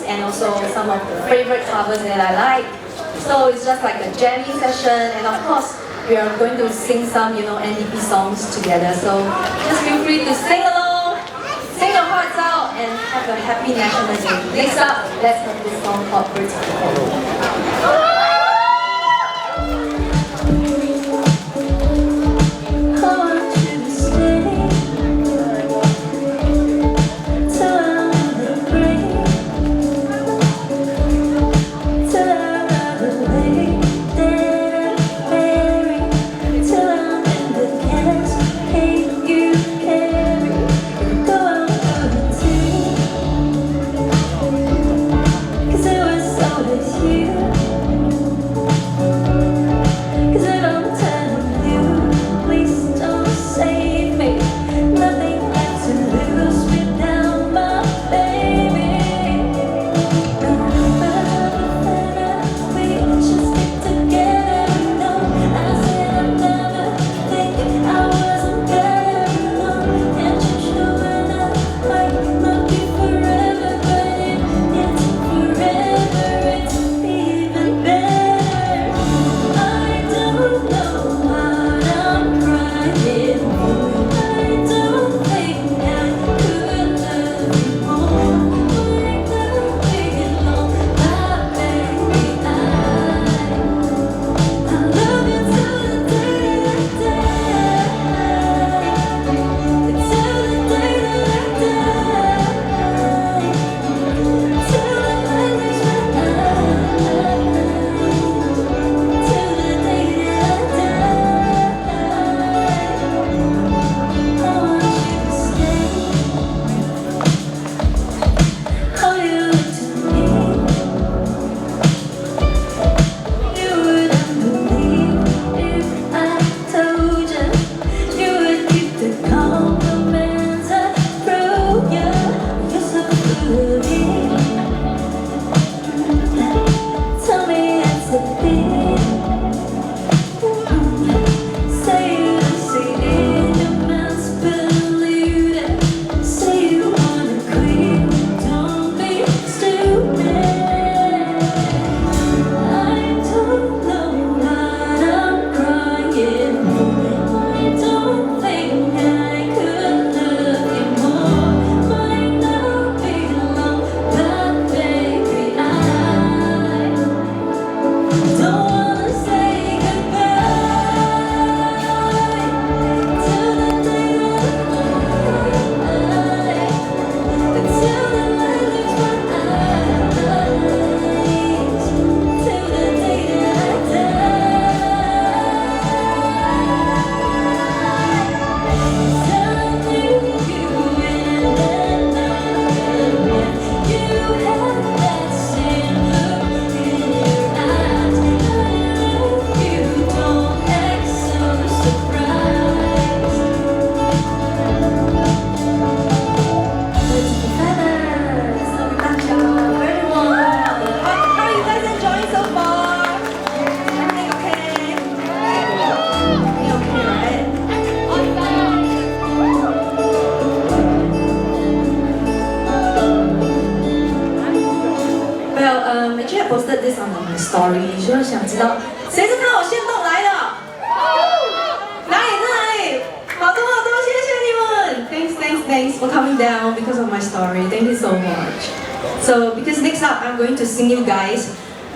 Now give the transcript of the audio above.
and also some of the favorite covers that I like. So it's just like a jamming session, and of course we are going to sing some, NDP songs together. So just feel free to sing along, sing your hearts out, and have a happy National Day. Next up, let's have this song called Pretty. Actually, I posted this on my story， 就是想知道谁是看我限动来的？哪里？好多，谢谢你们 ！Thanks for coming down because of my story. Thank you so much. So because next up I'm going to sing you guys